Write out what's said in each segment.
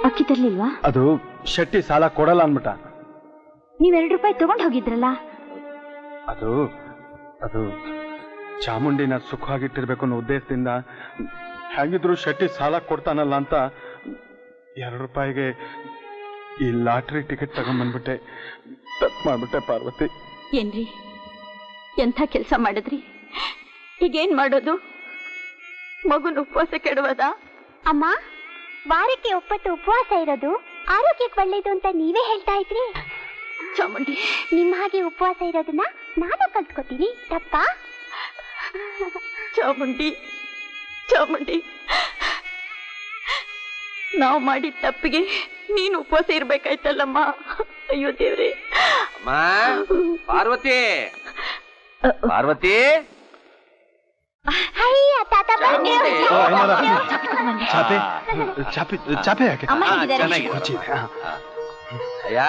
ಅಕ್ಕಿ ತರ್ಲಿಲ್ವಾ? ಅದು ಶೆಟ್ಟಿ ಸಾಲ ಕೊಡಲ್ಲ ಅನ್ಬಿಟ್ಟ. ನೀವ್ 2 ರೂಪಾಯಿ ತಗೊಂಡ್ ಹೋಗಿದ್ರಲ್ಲ. ಅದು ಅದು ಚಾಮುಂಡಿನ ಸುಖವಾಗಿಟ್ಟಿರ್ಬೇಕು ಅನ್ನೋ ಉದ್ದೇಶದಿಂದ ಹೇಗಿದ್ರು ಶೆಟ್ಟಿ ಸಾಲ ಕೊಡ್ತಾನಲ್ಲ ಅಂತ 2 ರೂಪಾಯಿಗೆ ಈ ಲಾಟ್ರಿ ಟಿಕೆಟ್ ತಗೊಂಡ್ಬಂದ್ಬಿಟ್ಟೆ. ತಪ್ಪು ಮಾಡ್ಬಿಟ್ಟೆ ಪಾರ್ವತಿ. ಏನ್ರಿ ಎಂಥ ಕೆಲಸ ಮಾಡಿದ್ರಿ? ಈಗೇನ್ ಮಾಡೋದು? ಮಗುನ ಉಪವಾಸ ಕೆಡವದ? ಅಮ್ಮ, ವಾರಕ್ಕೆ 9 ಉಪವಾಸ ಇರೋದು ಆರೋಗ್ಯಕ್ಕೆ ಒಳ್ಳೇದು ಅಂತ ನೀವೇ ಹೇಳ್ತಾ ಇದ್ರಿ. ಚಾಮುಂಡಿ, ನಿಮ್ಮ ಹಾಗೆ ಉಪವಾಸ ಇರೋದನ್ನ ನಾನು ಕಲ್ತ್ಕೊತೀನಿ, ತಪ್ಪಾ? ಚಾಮುಂಡಿ ಚಾಮುಂಡಿ, ನಾವು ಮಾಡಿದ ತಪ್ಪಿಗೆ ನೀನು ಉಪವಾಸ ಇರ್ಬೇಕಾಯ್ತಲ್ಲಮ್ಮ. ಅಯ್ಯೋ ದೇವ್ರೆ. ಪಾರ್ವತಿ, ಪಾರ್ವತಿ, ಚಾಪೆ ಯಾಕೆ? ಅಯ್ಯ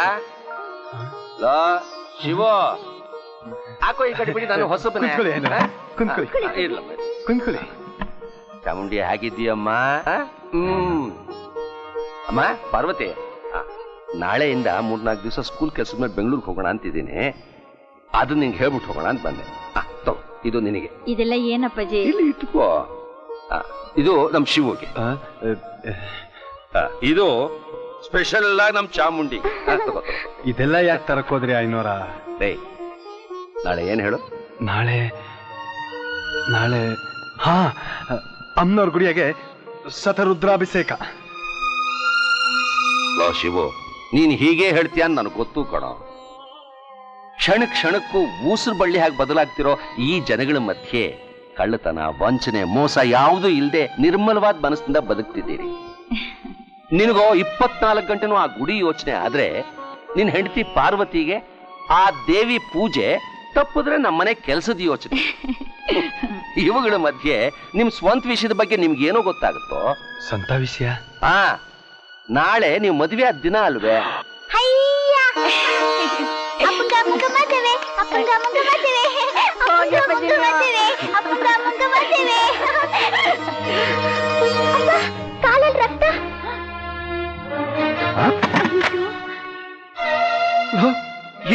ಶಿವು, ಹಾಕೋ ಈ ಕಡೆ ಬಿಡಿ, ನಾನು ಹೊಸಬನೇ. ಕುಂತ್ಕೊಳ್ಳಿ. ಚಾಮುಂಡಿ ಹೇಗಿದ್ದೀಯಮ್ಮ? ಅಮ್ಮ ಪಾರ್ವತಿ, ನಾಳೆಯಿಂದ 3-4 ದಿವಸ ಸ್ಕೂಲ್ ಕೆಲಸದ ಮೇಲೆ ಬೆಂಗಳೂರಿಗೆ ಹೋಗೋಣ ಅಂತಿದ್ದೀನಿ. ಅದು ನಿಂಗೆ ಹೇಳ್ಬಿಟ್ಟು ಹೋಗೋಣ ಅಂತ ಬಂದೆ. ತಗೋ, ಇದು ನಿನಗೆ. ಇದೆಲ್ಲ ಏನಪ್ಪಾಜಿ? ಇಲ್ಲಿ ಇಟ್ಕೋ. ಇದು ನಮ್ ಶಿವುಗೆ. ಇದು ಸ್ಪೆಷಲ್ ಆಗಿ ನಮ್ ಚಾಮುಂಡಿ. ಇದೆಲ್ಲ ಯಾಕೆ ತರಕೋದ್ರಿ ಐನೋರ? ನಾಳೆ ಏನ್ ಹೇಳು? ನಾಳೆ ಹಾ, ಅಮ್ಮನವ್ರ ಗುಡಿಯಾಗೆ ಶತರುದ್ರಾಭಿಷೇಕ. ಲೋ ಶಿವು, ನೀನ್ ಹೀಗೆ ಹೇಳ್ತೀಯ ಅಂತ ನನಗೆ ಗೊತ್ತು ಕಣೋ. ಕ್ಷಣಕ್ಕೂ ಊಸರು ಬಳ್ಳಿ ಹಾಗೆ ಬದಲಾಗ್ತಿರೋ ಈ ಜನಗಳ ಮಧ್ಯೆ ಕಳ್ಳತನ, ವಂಚನೆ, ಮೋಸ ಯಾವುದೂ ಇಲ್ಲದೆ ನಿರ್ಮಲವಾದ ಮನಸ್ಸಿಂದ ಬದುಕ್ತಿದ್ದೀರಿ. ನಿನಗೋ 24 ಗಂಟೆನೂ ಆ ಗುಡಿ ಯೋಚನೆ ಆದ್ರೆ, ನಿನ್ ಹೆಂಡತಿ ಪಾರ್ವತಿಗೆ ಆ ದೇವಿ ಪೂಜೆ ತಪ್ಪಿದ್ರೆ ನಮ್ಮನೆ ಕೆಲಸದ ಯೋಚನೆ. ಇವುಗಳ ಮಧ್ಯೆ ನಿಮ್ ಸ್ವಂತ ವಿಷಯದ ಬಗ್ಗೆ ನಿಮ್ಗೇನೋ ಗೊತ್ತಾಗುತ್ತೋ? ಸ್ವಂತ ವಿಷಯ? ನಾಳೆ ನೀವು ಮದುವೆ ಆದ ದಿನ ಅಲ್ವೇ? ಕಾಲಲ್ಲಿ ರಕ್ತ.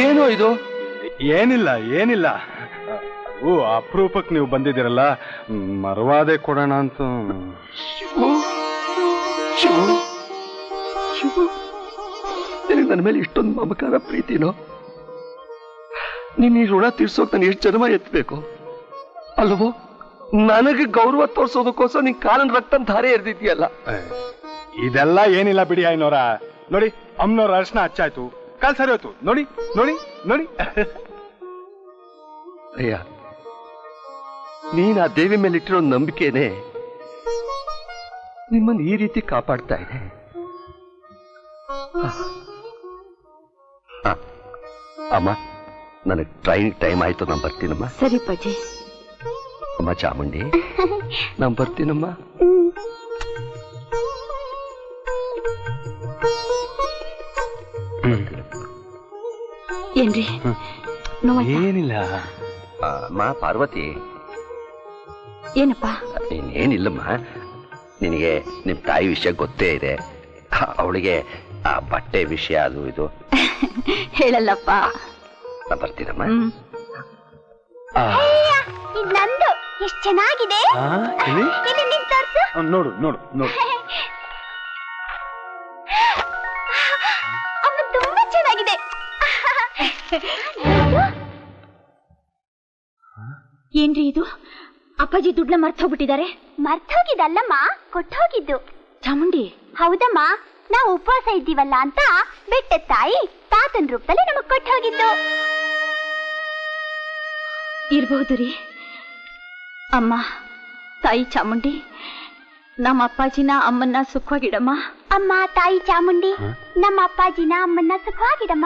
ಏನೋ ಇದು? ಏನಿಲ್ಲ. ಅಪರೂಪಕ್ಕೆ ನೀವು ಬಂದಿದ್ದೀರಲ್ಲ, ಮರವಾದೆ ಕೊಡೋಣ ಅಂತ. ನಿನಗೆ ನನ್ನ ಮೇಲೆ ಇಷ್ಟೊಂದು ಮಮಕಾರ ಪ್ರೀತಿನೋ? ನೀನ್ ಈ ಋಣ ತೀರ್ಸೋಕ್ ನಾನು ಎಷ್ಟು ಜನ್ಮ ಎತ್ತಬೇಕು ಅಲ್ವೋ? ನನಗೆ ಗೌರವ ತೋರ್ಸೋದಕ್ಕೋಸ್ಕರ ನಿನ್ ಕಾಲನ್ ರಕ್ತ ಧಾರೆ ಎರ್ದಿದ್ಯಲ್ಲ. ಇದೆಲ್ಲ ಏನಿಲ್ಲ ಬಿಡಿ ಐನೋರ. ನೋಡಿ, ಅಮ್ಮನವ್ರ ಅರ್ಶನ ಹಚ್ಚಾಯ್ತು, ಕಾಲ್ ಸರಿ ಹೋಯ್ತು. ನೋಡಿ. ಅಯ್ಯ, ನೀನ್ ಆ ದೇವಿ ಮೇಲೆ ಇಟ್ಟಿರೋ ನಂಬಿಕೆನೆ ನಿಮ್ಮನ್ನು ಈ ರೀತಿ ಕಾಪಾಡ್ತಾ ಇದೆ. ಅಮ್ಮ, ನನಗೆ ಟ್ರೈನ್ ಟೈಮ್ ಆಯ್ತು, ನಾನು ಬರ್ತೀನಮ್ಮ. ಸರಿ ಪಜ್ಜಿ. ಅಮ್ಮ ಚಾಮುಂಡಿ, ನಾನು ಬರ್ತೀನಮ್ಮ. ಏನ್ರಿ? ಏನಿಲ್ಲ. ಅಮ್ಮ ಪಾರ್ವತಿ. ಏನಪ್ಪ? ಏನಿಲ್ಲಮ್ಮ, ನಿನಗೆ ನಿಮ್ ತಾಯಿ ವಿಷಯ ಗೊತ್ತೇ ಇದೆ. ಅವಳಿಗೆ ಆ ಬಟ್ಟೆ ವಿಷಯ ಅದು ಇದು ಹೇಳಲ್ಲಪ್ಪ. ನಾ ಬರ್ತೀನಮ್ಮ. ನಂದು ಎಷ್ಟು ಚೆನ್ನಾಗಿದೆ. ನೋಡು. ಅಮ್ಮ, ತುಂಬಾ ಚೆನ್ನಾಗಿದೆ. ಏನ್ರಿ ಇದು? ಅಪ್ಪಾಜಿ ದುಡ್ಡನ್ನ ಮರ್ತೋಗ್ಬಿಟ್ಟಿದ್ದಾರೆ. ಮರ್ತೋಗಿದ್ದಲ್ಲಮ್ಮ, ಕೊಟ್ಟೋಗಿದ್ದು. ಚಾಮುಂಡಿ? ಹೌದಮ್ಮ, ನಾವು ಉಪವಾಸ ಇದ್ದೀವಲ್ಲ ಅಂತ ಬೆಟ್ಟದ ತಾಯಿ ತಾತನ ರೂಪದಲ್ಲಿ ನಮಗ್ ಕೊಟ್ಟು ಹೋಗಿದ್ದು. ಇರಬಹುದು ರೀ. ಅಮ್ಮ, ತಾಯಿ ಚಾಮುಂಡಿ, ನಮ್ಮ ಅಪ್ಪಾಜಿನ ಅಮ್ಮನ್ನ ಸುಖವಾಗಿಡಮ್ಮ. ಅಮ್ಮ ತಾಯಿ ಚಾಮುಂಡಿ, ನಮ್ಮ ಅಪ್ಪಾಜಿನ ಅಮ್ಮನ್ನ ಸುಖವಾಗಿಡಮ್ಮ.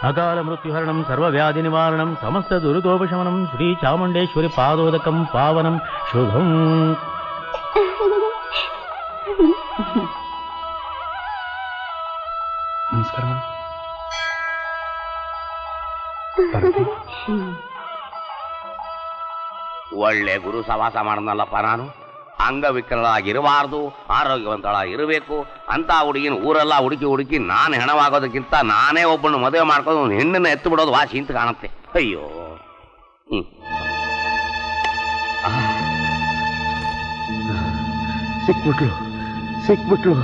ಅಕಾಲ ಮೃತ್ಯುಹರಣಂ ಸರ್ವವ್ಯಾಧಿ ನಿವಾರಣಂ ಸಮಸ್ತ ದುರಿತೋಪಶಮನಂ ಶ್ರೀ ಚಾಮುಂಡೇಶ್ವರಿ ಪಾದೋದಕಂ ಪಾವನಂ ಶುಭಂ. ನಮಸ್ಕಾರ. ಒಳ್ಳೆ ಗುರು ಸವಾಸ ಮಾಡನಲ್ಲಪ್ಪ ನಾನು. ಅಂಗವಿಕಲರಾಗಿರಬಾರ್ದು, ಆರೋಗ್ಯವಂತಳಾಗಿರಬೇಕು ಅಂತ ಹುಡುಗಿನ ಊರೆಲ್ಲ ಹುಡುಕಿ ನಾನು ಹೆಣವಾಗೋದಕ್ಕಿಂತ ನಾನೇ ಒಬ್ಬನ ಮದುವೆ ಮಾಡ್ಕೊಂಡು ಒಂದು ಹೆಣ್ಣನ್ನ ಎತ್ತು ಬಿಡೋದು ವಾಸಿ ಅಂತ ಕಾಣುತ್ತೆ. ಅಯ್ಯೋ ಸಿಕ್ಬಿಟ್ಲು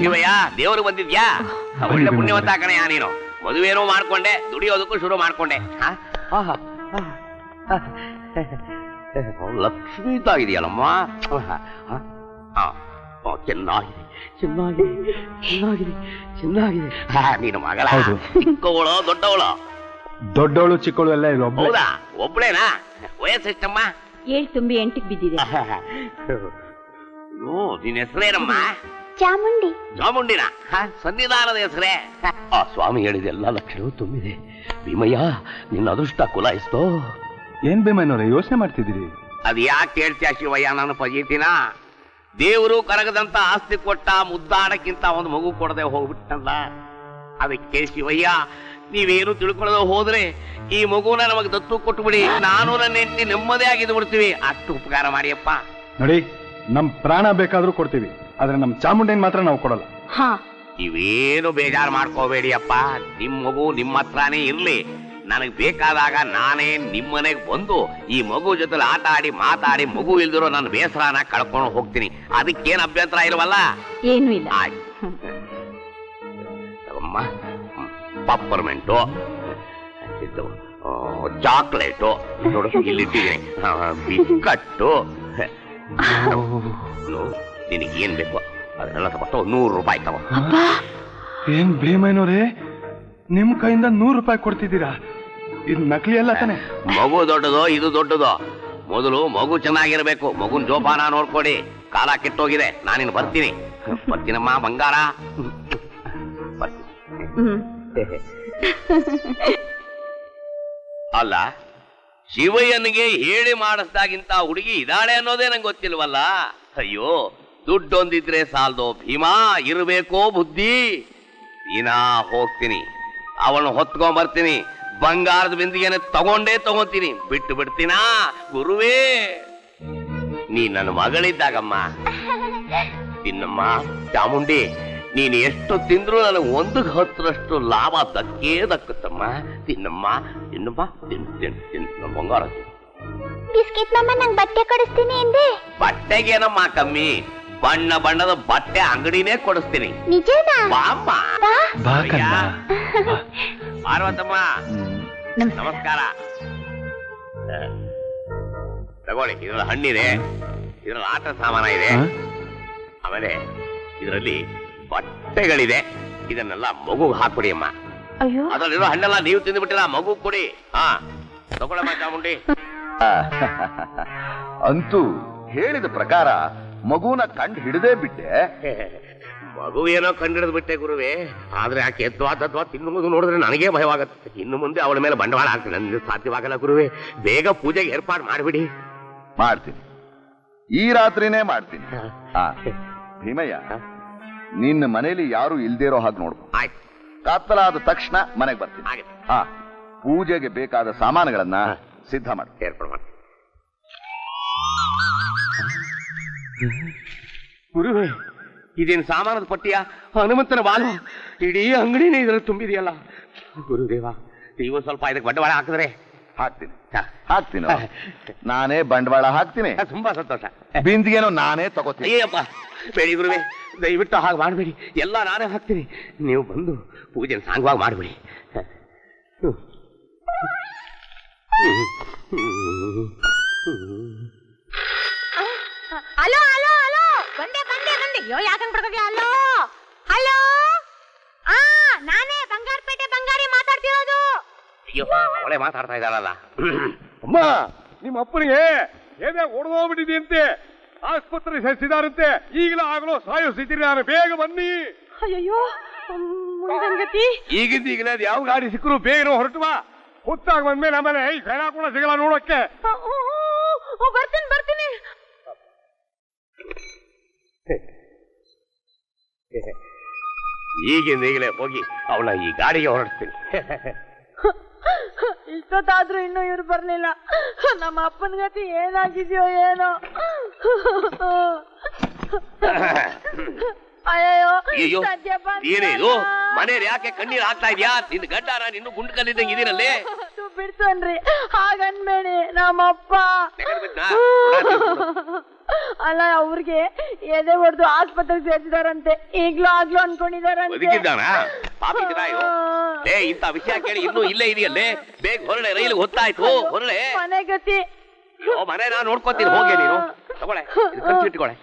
ಶಿವಯ್ಯ, ದೇವ್ರು ಬಂದಿದ್ಯಾ? ಒಳ್ಳೆ ಪುಣ್ಯವಂತ ಕಣಯ್ಯ ನೀನು. ಮದುವೆನೂ ಮಾಡ್ಕೊಂಡೆ, ದುಡಿಯೋದಕ್ಕೂ ಶುರು ಮಾಡ್ಕೊಂಡೆ. ಲಕ್ಷ್ಮೀ ಇದೆಯಲ್ಲಮ್ಮ. ಚೆನ್ನಾಗಿದೆ ಚೆನ್ನಾಗಿದೆ ಚೆನ್ನಾಗಿದೆ ಚೆನ್ನಾಗಿದೆ. ನೀನು ಮಗಳ ಚಿಕ್ಕವಳು ದೊಡ್ಡವಳು? ದೊಡ್ಡವಳು ಚಿಕ್ಕವಳು ಎಲ್ಲ ಇಲ್ಲ. ಹೌದಾ? ಒಬ್ಳೇನಾ? ವಯಸ್ಸೆಷ್ಟಮ್ಮ? 7 ತುಂಬಿ 8ಕ್ಕೆ ಬಿದ್ದಿದೆ. ನಿನ್ನ ಹೆಸರೇನಮ್ಮ? ಚಾಮುಂಡಿ. ಚಾಮುಂಡಿನ ಸನ್ನಿಧಾನದ ಹೆಸರೇ? ಆ ಸ್ವಾಮಿ ಹೇಳಿದ ಎಲ್ಲ ಲಕ್ಷಣವೂ ತುಂಬಿದೆ. ಭೀಮಯ್ಯ, ನಿನ್ನ ಅದೃಷ್ಟ ಕುಲಾಯಿಸ್ತೋ. ಏನ್ ಭೀಮಯ್ಯನವ್ರೆ ಯೋಚನೆ ಮಾಡ್ತಿದ್ದೀರಿ? ಅದ್ ಯಾಕೆ ಕೇಳ್ತೀಯ ಶಿವಯ್ಯ? ನಾನು ಪಜೀತಿನ ದೇವರು ಕರಗದಂತ ಆಸ್ತಿ ಕೊಟ್ಟ ಮುದ್ದಾಡಕ್ಕಿಂತ ಒಂದು ಮಗು ಕೊಡದೆ ಹೋಗ್ಬಿಟ್ಟಲ್ಲ. ಅದಕ್ಕೆ ಶಿವಯ್ಯ, ನೀವೇನು ತಿಳ್ಕೊಳ್ಳೋದು ಹೋದ್ರೆ ಈ ಮಗುನ ನಮಗೆ ದತ್ತು ಕೊಟ್ಟುಬಿಡಿ. ನಾನು ನನ್ನ ಹೆಂಡತಿ ನೆಮ್ಮದಿ ಆಗಿದ್ದು ಬಿಡ್ತೀವಿ. ಅಷ್ಟು ಉಪಕಾರ ಮಾಡಿಯಪ್ಪ. ನೋಡಿ, ನಮ್ ಪ್ರಾಣ ಬೇಕಾದ್ರೂ ಕೊಡ್ತೀವಿ, ಆದ್ರೆ ನಮ್ ಚಾಮುಂಡಿನ ಮಾತ್ರ ನಾವು ಕೊಡಲ್ಲ. ಇವೇನು ಬೇಜಾರು ಮಾಡ್ಕೋಬೇಡಿಯಪ್ಪ. ನಿಮ್ ಮಗು ನಿಮ್ಮ ಹತ್ರನೇ ಇರ್ಲಿ. ನನಗ್ ಬೇಕಾದಾಗ ನಾನೇ ನಿಮ್ಮನೆಗೆ ಬಂದು ಈ ಮಗು ಜೊತೆ ಆಟ ಆಡಿ ಮಾತಾಡಿ ಮಗು ಇಲ್ದಿರೋ ನನ್ನ ಬೇಸರನ ಕಳ್ಕೊಂಡು ಹೋಗ್ತೀನಿ. ಅದಕ್ಕೇನು ಅಭ್ಯಂತರ ಇಲ್ವಲ್ಲ? ಏನು ಇಲ್ಲ. ಅಮ್ಮ, ಪಪ್ಪರ್ಮೆಂಟು, ಇದು ಚಾಕ್ಲೇಟು ನೋಡು ಇಲ್ಲಿಟ್ಟಿದ್ದೀನಿ, ಬಿಸ್ಕಟ್ಟು. ನಿನಗೇನ್ ಬೇಕು ಅದನ್ನೆಲ್ಲ ತಗೊಂಡು 100 ರೂಪಾಯಿ ತಗೋ. ಏನ್ ಭೀಮಯ್ಯನವ್ರೆ, ನಿಮ್ ಕೈಯಿಂದ 100 ರೂಪಾಯಿ ಕೊಡ್ತಿದ್ದೀರಾ? ಇದು ನಕಲಿ ಅಲ್ಲ ತಾನೆ? ಮಗು ದೊಡ್ಡದೋ ಇದು ದೊಡ್ಡದೋ? ಮೊದಲು ಮಗು ಚೆನ್ನಾಗಿರ್ಬೇಕು. ಮಗುನ್ ಜೋಪಾನ ನೋಡ್ಕೊಡಿ. ಕಾಲ ಕೆಟ್ಟೋಗಿದೆ. ನಾನಿನ್ ಬರ್ತೀನಮ್ಮ ಬಂಗಾರ. ಅಲ್ಲ, ಶಿವಯ್ಯನಿಗೆ ಹೇಳಿ ಮಾಡಿಸ್ದಾಗಿಂತ ಹುಡುಗಿ ಇದಾಳೆ ಅನ್ನೋದೇ ನಂಗೆ ಗೊತ್ತಿಲ್ವಲ್ಲ. ಅಯ್ಯೋ, ದುಡ್ಡೊಂದಿದ್ರೆ ಸಾಲ್ದೋ ಭೀಮಾ, ಇರಬೇಕೋ ಬುದ್ಧಿ. ದಿನಾ ಹೋಗ್ತೀನಿ, ಅವನು ಹೊತ್ಕೊಂಡ್ ಬರ್ತೀನಿ, ಬಂಗಾರದ ಬಿಂದಿಗೆನೆ ತಗೊಂತೀನಿ. ಬಿಟ್ಟು ಬಿಡ್ತೀನಾ ಗುರುವೇ? ನೀ ನನ್ನ ಮಗಳಿದ್ದಾಗಮ್ಮ ತಿನ್ನಮ್ಮ ಚಾಮುಂಡಿ. ನೀನು ಎಷ್ಟು ತಿಂದ್ರು ನನಗೆ 1/10ರಷ್ಟು ಲಾಭ ದಕ್ಕುತ್ತಮ್ಮ. ತಿನ್ನಮ್ಮ ತಿನ್ನಮ್ಮ, ತಿನ್ನ ಬಂಗಾರ. ಬಿಸ್ಕೆಟ್ ಮಾಮ, ನಂಗೆ ಬಟ್ಟೆ ಕೊಡಿಸ್ತೀನಿ ಎಂದೆ. ಬಟ್ಟೆಗೇನಮ್ಮ ಕಮ್ಮಿ, ಬಣ್ಣ ಬಣ್ಣದ ಬಟ್ಟೆ ಅಂಗಡಿನೇ ಕೊಡಿಸ್ತೀನಿ. ನಿಜನಾ? ಬಾಮ್ಮ. ಪಾರ್ವತಮ್ಮ, ನಮಸ್ಕಾರ. ತಗೊಳ್ಳಿ, ಇದ್ರಲ್ಲಿ ಹಣ್ಣಿದೆ, ಇದ್ರಲ್ಲಿ ಆಟ ಸಾಮಾನ ಇದೆ, ಆಮೇಲೆ ಇದರಲ್ಲಿ ಬಟ್ಟೆಗಳಿದೆ. ಇದನ್ನೆಲ್ಲ ಮಗುಗೆ ಹಾಕೊಡಿ ಅಮ್ಮ. ಅಯ್ಯೋ, ಅದರಲ್ಲಿರೋ ಹಣ್ಣೆಲ್ಲ ನೀವು ತಿಂದುಬಿಟ್ಟಿಲ್ಲ, ಮಗು ಕೊಡಿ. ತಗೊಳಮ್ಮ ಚಾಮುಂಡಿ. ಅಂತೂ ಹೇಳಿದ ಪ್ರಕಾರ ಮಗುನ ಕಂಡು ಹಿಡದೇ ಬಿಟ್ಟೆ. ಮಗು ಏನೋ ಕಂಡಿಡಿದ್ ಬಿಟ್ಟೆ ಗುರುವೇ. ಆದ್ರೆ ಆಕೆ ಎದ್ವಾ ತಿನ್ನುವುದು ನೋಡಿದ್ರೆ ನನಗೇ ಭಯವಾಗುತ್ತೆ. ಇನ್ನು ಮುಂದೆ ಅವಳ ಮೇಲೆ ಬಂಡವಾಳ ಆಗ್ತದೆ. ನನಗೆ ಸಾಧ್ಯವಾಗಲ್ಲ ಗುರುವೇ. ಬೇಗ ಪೂಜೆಗೆ ಏರ್ಪಾಡು ಮಾಡಿಬಿಡಿ. ಮಾಡ್ತೀನಿ, ಈ ರಾತ್ರಿನೇ ಮಾಡ್ತೀನಿ. ಭೀಮಯ್ಯ, ನಿನ್ನ ಮನೇಲಿ ಯಾರು ಇಲ್ದೇ ಇರೋ ಹಾಗೆ ನೋಡ್ಕೊ. ಆಯ್ತು. ಕತ್ತಲಾದ ತಕ್ಷಣ ಮನೆಗೆ ಬರ್ತೀನಿ. ಪೂಜೆಗೆ ಬೇಕಾದ ಸಾಮಾನುಗಳನ್ನ ಸಿದ್ಧ ಮಾಡಿ ಏರ್ಪಾಡು ಮಾಡಿ. ಗುರುವೇ, ಇದೇನು ಸಾಮಾನದ ಪಟ್ಟಿಯ? ಹನುಮಂತನ ಬಾಲು ಇಡೀ ಅಂಗಡಿನೇ ಇದರಲ್ಲಿ ತುಂಬಿದೆಯಲ್ಲ. ಗುರುದೇವ, ನೀವು ಸ್ವಲ್ಪ ಇದಕ್ಕೆ ಬಂಡವಾಳ ಹಾಕಿದ್ರೆ? ಹಾಕ್ತೀನಿ. ನಾನೇ ಬಂಡವಾಳ ಹಾಕ್ತೀನಿ. ತುಂಬಾ ಸಂತೋಷ. ಬಿಂದಿಗೆನೋ ನಾನೇ ತಗೋತೀನಿ. ಅಯ್ಯಪ್ಪ, ಬೇಡಿ ಗುರುವೇ, ದಯವಿಟ್ಟು ಹಾಗೆ ಮಾಡಬೇಡಿ. ಎಲ್ಲ ನಾನೇ ಹಾಕ್ತೀನಿ. ನೀವು ಬಂದು ಪೂಜೆನ ಸಾಂಗವಾಗಿ ಮಾಡಬೇಡಿ. ಹಲೋ ಹಲೋ ಹಲೋ, ಬಂದೆ. ಅಯ್ಯೋ, ಯಾಕಂಗ್ ಬಿಡ್ತಿದ್ಯಾ? ಹಲೋ, ನಾನೇ ಬಂಗಾರಪೇಟೆ ಬಂಗಾರಿ ಮಾತಾಡ್ತಿರೋದು. ಅಯ್ಯೋ, ಅವಳೇ ಮಾತಾಡ್ತಾ ಇದ್ದಾಳಲ್ಲ. ಅಮ್ಮ, ನಿಮ್ಮ ಅಪ್ಪನಿಗೆ ಏನೇ ಹೊಡೆದೋಗ್ಬಿಟ್ಟಿದೆಯಂತೆ, ಆಸ್ಪತ್ರೆ ಸೇರಿಸಿದಾರಂತೆ. ಈಗಲೂ ಆಗಲೋ ಸಾಯೋ ಸ್ಥಿತಿ. ನಾನು ಬೇಗ ಬನ್ನಿ. ಅಯ್ಯೋ, ಮುಂದಂಗತಿ ಈಗಿಂದೀಗಲೇ ಯಾವ ಗಾಡಿ ಸಿಕ್ಕರು ಬೇಗ ಹೊರಟು ಬಾ. ಹೊತ್ತಾಗ ಬಂದ್ಮೇಲೆ ಆಮೇಲೆ ಈ ಕೈಲ ಕೂಡ ಸಿಗಲ್ಲ ನೋಡಕ್ಕೆ. ಬರ್ತೀನಿ. ಈಗಿಂದೀಗಲೇ ಹೋಗಿ ಅವಳ ಈ ಗಾಡಿಗೆ ಹೊರಡ್ತೀನಿ. ಇಷ್ಟೊತ್ತಾದ್ರೂ ಇನ್ನೂ ಇವ್ರು ಬರ್ಲಿಲ್ಲ. ನಮ್ಮ ಅಪ್ಪನ ಗತಿ ಏನಾಗಿದ್ಯೋ ಏನೋ. ಅಯ್ಯೋ ಏನೇನು ಮನೇಲಿ ಯಾಕೆ ಕಣ್ಣೀರ್ ಹಾಕ್ತಾ ಇದ್ಯಾ? ನಿನ್ ಗಡ್ಡಾರ ನಿನ್ನೂ ಗುಂಡು ಕಲ್ಲಿದ್ದಂಗೆ ಇದೀರಲ್ಲಿ. ಬಿಡ್ತನ್ರಿ, ಹಾಗನ್ಬೇಡಿ. ನಮ್ಮಪ್ಪ ಅಲ್ಲ, ಅವ್ರಿಗೆ ಎದೆ ಹೊಡೆದು ಆಸ್ಪತ್ರೆಗೆ ಸೇರಿಸಿದಾರಂತೆ. ಆಗ್ಲೂ ಅನ್ಕೊಂಡಿದಾರಂತೆ. ಇಂತ ವಿಷಯ ಕೇಳಿ ಇನ್ನೂ ಇಲ್ಲೇ ಇದೆಯಲ್ಲೇ. ಬೇಗ ಹೊರಡೆ, ರೈಲ್ ಹೊತ್ತಾಯ್ತು. ಹೊರಡೆ ಮನೆ ಗತಿ. ಮನೆ ನಾ ನೋಡ್ಕೊತೀನಿ. ಹೋಗಿ ನೀನು ತಗೊಳೆ, ಇಟ್ಕೊಳೆ.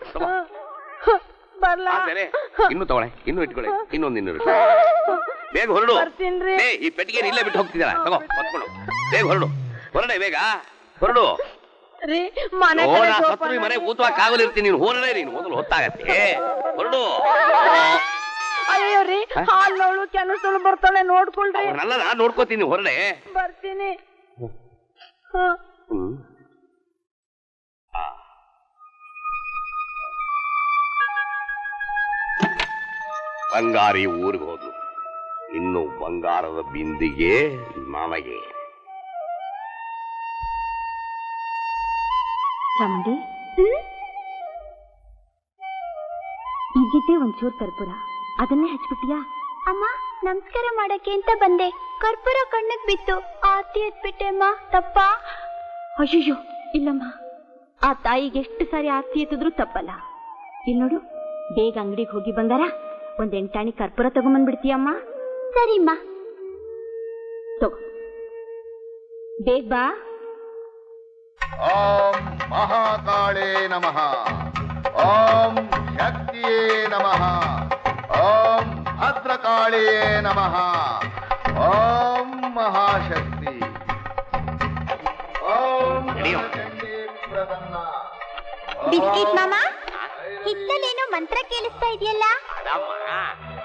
ಬರ್ಲಾ? ಇನ್ನು ತಗೊಳೆ, ಇನ್ನು ಇಟ್ಕೊಳೆ. ಇನ್ನೊಂದಿನ್ನು ಬೇಗ ಹೊರಡು. ಈ ಪೆಟ್ಟಿಗೆ ಇಲ್ಲೇ ಬಿಟ್ಟು ಹೋಗ್ತಿದ್ದಾರ. ತಗೋ ಹೊತ್ಕೊಂಡು ಬೇಗ ಹೊರಡು. ಹೊರಡೆ, ಬೇಗ ಹೊರಡು. ಮನೆ ಊತುವ ಕಾವಲಿರ್ತೀನಿ. ನೀನು ಹೊರಡೆ, ನೀನು ಮೊದಲು ಹೊತ್ತಾಗತ್ತೆ. ಹೊರಡು. ಅಯ್ಯೋ ರೀ, ಹಾಲವಳು ಕೆಲಸಗಳು ಬರ್ತಾಳೆ, ನೋಡ್ಕೊಳ್ರಿ. ನಲ್ಲ ನಾನ್ ನೋಡ್ಕೋತೀನಿ. ಹೊರಡೆ ಬರ್ತೀನಿ. ಬಂಗಾರಿ ಊರಿಗೆ ಹೋದ್ಲು. ಇನ್ನು ಬಂಗಾರದ ಬಿಂದಿಗೆ ನನಗೆ. ಚಾಮುಂಡಿ, ಈಗಿದ್ದೆ ಒಂಚೂರು ಕರ್ಪೂರ, ಅದನ್ನೇ ಹಚ್ಬಿಟ್ಟಿಯಾ? ಅಮ್ಮ, ನಮಸ್ಕಾರ ಮಾಡಕ್ಕೆ ಅಂತ ಬಂದೆ, ಕರ್ಪೂರ ಕಣ್ಣಿಗೆ ಬಿತ್ತು, ಆರ್ತಿ ಎತ್ಬಿಟ್ಟೆ ಅಮ್ಮ. ತಪ್ಪ? ಅಯ್ಯೋ ಇಲ್ಲಮ್ಮ, ಆ ತಾಯಿಗೆ ಎಷ್ಟು ಸಾರಿ ಆರ್ತಿ ಎತ್ತಿದ್ರು ತಪ್ಪಲ್ಲ. ಇಲ್ಲಿ ನೋಡು, ಬೇಗ ಅಂಗಡಿಗೆ ಹೋಗಿ ಬಂಗಾರ ಒಂದ್ 8 ಆಣಿ ಕರ್ಪೂರ ತಗೊಂಬಂದ್ಬಿಡ್ತೀಯಮ್ಮ? ಸರಿಮ್ಮ, ತಗೋ, ಬೇಗ ಬಾ. ಓಂ ಮಹಾಕಾಳೇ ನಮಃ. ಓಂ ಶಕ್ತಿಯೇ ನಮಃ. ಓಂ ಭದ್ರಕಾಳೇ ನಮಃ. ಓಂ ಮಹಾಶಕ್ತಿ. ಓಂ ಪ್ರಸನ್ನ. ಬಿಸ್ಕಿಟ್ ಮಾಮ, ಹಿತ್ತಲೇನೋ ಮಂತ್ರ ಕೇಳಿಸ್ತಾ ಇದೆಯಲ್ಲ?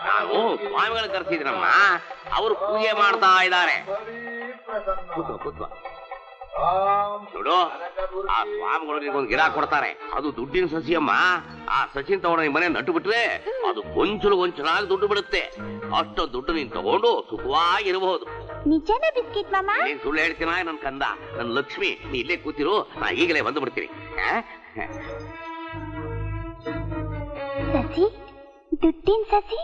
ನಾನು ಸ್ವಾಮಿಗಳು ಕರೆಸಿದ್ರಮ್ಮ, ಅವರು ಪೂಜೆ ಮಾಡ್ತಾ ಇದ್ದಾರೆ. ನೋಡು, ಆ ಸ್ವಾಮಿಗಳು ನಿನ್ಗೊಂದು ಗಿಡ ಕೊಡ್ತಾರೆ, ಅದು ದುಡ್ಡಿನ ಸಸಿಯಮ್ಮ. ಆ ಸಸಿನ ತಗೊಂಡು ನಿಮ್ ಮನೆ ನಟ್ಟು ಬಿಟ್ರೆ ಅದು ಗೊಂಚಲಾಗಿ ದುಡ್ಡು ಬಿಡುತ್ತೆ. ಅಷ್ಟು ದುಡ್ಡು ನೀನ್ ತಗೊಂಡು ಸುಖವಾಗಿರಬಹುದು. ನಿಜನೇ ಬಿಸ್ಕಿಟ್ ಮಾಮ? ನೀನ್ ಸುಳ್ಳು ಹೇಳ್ತೀನ ನನ್ ಕಂದ, ನನ್ ಲಕ್ಷ್ಮಿ. ನೀ ಇಲ್ಲೇ ಕೂತಿರು, ನಾ ಈಗಲೇ ಬಂದು ಬಿಡ್ತೀನಿ. ಸಸಿ, ದುಡ್ಡಿನ ಸಸಿ.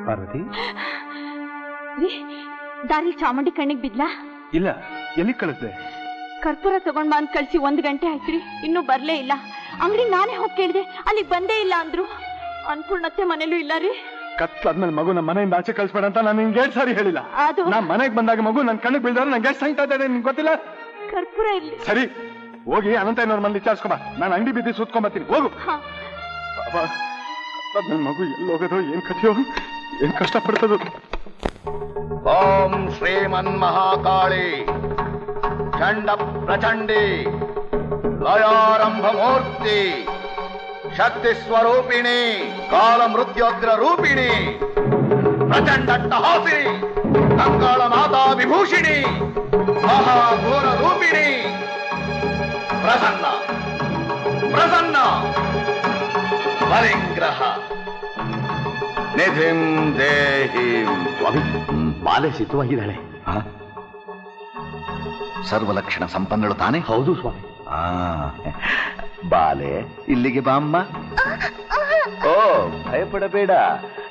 ಪಾರ್ವತಿ, ದಾರಿ ಚಾಮುಂಡಿ ಕಣ್ಣಿಗೆ ಬಿದ್ಲಾ? ಇಲ್ಲ, ಎಲ್ಲಿ ಕಳಿಸ್ದೆ? ಕರ್ಪೂರ ತಗೊಂಡ್ ಬಂದ್ ಕಳ್ಸಿ 1 ಗಂಟೆ ಆಯ್ತ್ರಿ, ಇನ್ನೂ ಬರ್ಲೇ ಇಲ್ಲ. ಅಂಗಡಿ ನಾನೇ ಹೋಗಿ ಕೇಳಿದೆ, ಅಲ್ಲಿಗೆ ಬಂದೇ ಇಲ್ಲ ಅಂದ್ರು. ಅನ್ಪೂರ್ಣತ್ತೆ ಮನೇಲೂ ಇಲ್ಲ ರೀ. ಕತ್ಲಾದ್ಮೇಲೆ ಮಗು ನಮ್ಮ ಮನೆಯಿಂದ ಆಚೆ ಕಳ್ಸ್ಬೇಡ ಅಂತ ನಾನು ನಿನ್ಗೆ 2 ಸಾರಿ ಹೇಳಿಲ್ಲ. ನಾ ಮನೆಗೆ ಬಂದಾಗ ಮಗು ನನ್ ಕಣ್ಣಿಗೆ ಬೀಳ್ದಾರ ನಂಗೆ ಎಷ್ಟು ಸಾಯ್ತಾ ಇದೆ ನಿನ್ಗೆ ಗೊತ್ತಿಲ್ಲ? ಕರ್ಪೂರ ಇಲ್ಲಿ. ಸರಿ, ಹೋಗಿ ಅನಂತ ಇನ್ನೊಂದು ಮಂದಿ ವಿಚಾರಿಸ್ಕೊಂಬ. ನಾನು ಅಂಗಡಿ ಬಿದ್ದು ಸುತ್ಕೊಂಬತ್ತೀನಿ. ಹೋಗು. ನನ್ ಮಗು ಎಲ್ಲಿ ಹೋಗೋದು, ಏನ್ ಕಥೆಯೋ, ಏನ್ ಕಷ್ಟ ಪಡ್ತದೋ. ಓಂ ಶ್ರೀಮನ್ ಮಹಾಕಾಳಿ ಚಂಡ ಪ್ರಚಂಡಿ ಲಯಾರಂಭ ಮೂರ್ತಿ ಶಕ್ತಿ ಸ್ವರೂಪಿಣಿ ಕಾಲ ಮೃತ್ಯೋಗ್ರ ರೂಪಿಣಿ ಪ್ರಚಂಡಟ್ಟಹಾಸಿ ಕಂಗಾಳ ಮಾತಾ ವಿಭೂಷಿಣಿ ಮಹಾಘೋರ ರೂಪಿಣಿ ಪ್ರಸನ್ನ ಪ್ರಸನ್ನ ಬಲಿಂಗ್ರಹ ನಿಧಿಂ ದೇಹಿಂ. ಬಾಲೆ ಸಿದ್ಧವಾಗಿದ್ದಾಳೆ. ಸರ್ವಲಕ್ಷಣ ಸಂಪನ್ನಳು ತಾನೆ? ಹೌದು ಸ್ವಾಮಿ. ಬಾಲೆ, ಇಲ್ಲಿಗೆ ಬಾಮ್ಮ. ಓ, ಭಯಪಡಬೇಡ.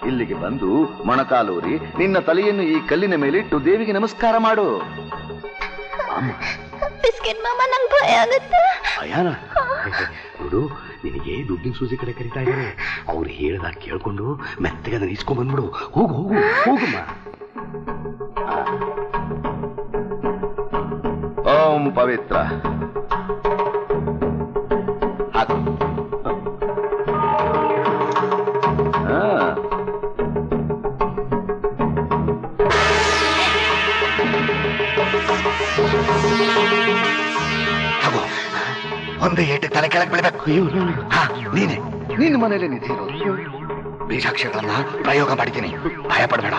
ಇಲ್ಲಿಗೆ ಬಂದು ಮೊಣಕಾಲೂರಿ ನಿನ್ನ ತಲೆಯನ್ನು ಈ ಕಲ್ಲಿನ ಮೇಲಿಟ್ಟು ದೇವಿಗೆ ನಮಸ್ಕಾರ ಮಾಡು. ಬಿಸ್ಕಿಟ್ ಮಾಮ, ನಂಗೆ ಭಯ ಆಗುತ್ತೆ. ಭಯಾನ? ನೋಡು, ನಿನಗೆ ದುಡ್ಡಿನ ಸೂಜಿ ಕಡೆ ಕರೀತಾ ಇದ್ದಾರೆ. ಅವ್ರು ಹೇಳ್ದಾಗ ಕೇಳ್ಕೊಂಡು ಮೆತ್ತಗೆ ಅದನ್ನ ಇಸ್ಕೊಂಡ್ ಬಂದ್ಬಿಡು. ಹೋಗು ಹೋಗು ಹೋಗಮ್ಮ. ಓಂ ಪವಿತ್ರ. ಹಾಕು. ತಗೋ, ಒಂದೇ ಏಟೆ ತಲೆ ಕೆಳಗೆ ಬೀಳ್ಬೇಕು. ನೀನೆ ನಿನ್ನ ಮನೇಲಿ ನಿಂತಿರೋದು. ಬೀಜಾಕ್ಷರಗಳನ್ನ ಪ್ರಯೋಗ ಮಾಡಿದ್ದೀನಿ, ಭಯ ಪಡಬೇಡ.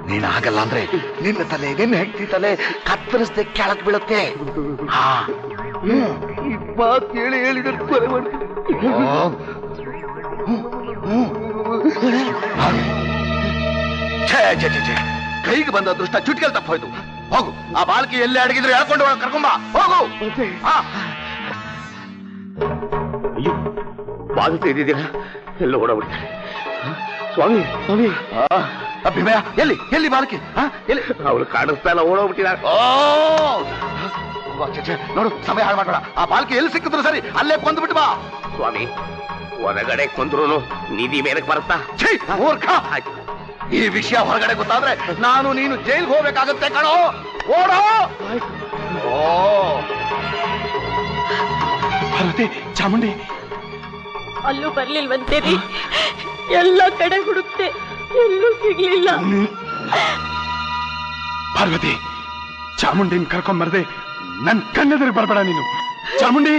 ನೀನು ಆಗಲ್ಲ ಅಂದ್ರೆ ನಿನ್ನ ತಲೆ, ನಿನ್ನ ಹೆಂಡತಿ ತಲೆ ಕತ್ತರಿಸದೆ ಕೆಳಗೆ ಬೀಳುತ್ತೆ. ಈ ಮಾತು ಹೇಳಿ ಹೇಳಿ ನನ್ನ ಕೊಲೆ ಮಾಡ್ತೀನಿ. ಕೈಗೆ ಬಂದ ಅದೃಷ್ಟ ಚುಟ್ಕೆಲ್ ತಪ್ಪೋಯ್ತು. ಹೋಗು, ಆ ಬಾಲ್ಕಿ ಎಲ್ಲಿ ಅಡಗಿದ್ರೆ ಹೇಳ್ಕೊಂಡು ಕರ್ಕೊಂಬ, ಹೋಗು. ಅಯ್ಯೋ, ಬಾಗಿಲು ತೆಗೆದಿದ್ದೀರಾ? ಎಲ್ಲ ಓಡಾಡ್ಬಿಡ್ತಾರೆ. ಸ್ವಾಮಿ ಸ್ವಾಮಿ, ಅಭಿಮಯ ಎಲ್ಲಿ ಎಲ್ಲಿ ಬಾಲ್ಕಿ? ಎಲ್ಲಿ? ಅವಳು ಕಾಣಿಸ್ತಾ ಇಲ್ಲ, ಓಡೋಗ್ಬಿಟ್ಟಿದ್ದಾರೆ. ನೋಡು, ಸಮಯ ಹಾಳು ಮಾಡ್ಬೇಡ. ಆ ಬಾಲ್ಕಿ ಎಲ್ಲಿ ಸಿಕ್ಕಿದ್ರು ಸರಿ, ಅಲ್ಲೇ ಕೊಂದ್ಬಿಟ್ಟು ಬಾ. ಸ್ವಾಮಿ, ಹೊರಗಡೆ ಕೊಂದ್ರು ನಿಧಿ ಮೇಲಕ್ಕೆ ಬರುತ್ತಾ? ಮೂರ್ಖ, ಈ ವಿಷಯ ಹೊರಗಡೆ ಗೊತ್ತಾದ್ರೆ ನಾನು ನೀನು ಜೈಲ್ಗೆ ಹೋಗ್ಬೇಕಾಗತ್ತೆ ಕಣೋ. ಓಡೋ. ಪಾರ್ವತಿ, ಚಾಮುಂಡಿ ಅಲ್ಲೂ ಬರ್ಲಿಲ್ವಂತೇರಿ. ಎಲ್ಲ ಕಡೆ ಹುಡುಕ್ತೆ, ಎಲ್ಲೂ ಸಿಗ್ಲಿಲ್ಲ. ಪಾರ್ವತಿ, ಚಾಮುಂಡಿನ ಕರ್ಕೊಂಬರ್ದೆ ನನ್ ಕಣ್ಣೆದುರು ಬರ್ಬೇಡ ನೀನು. ಚಾಮುಂಡಿ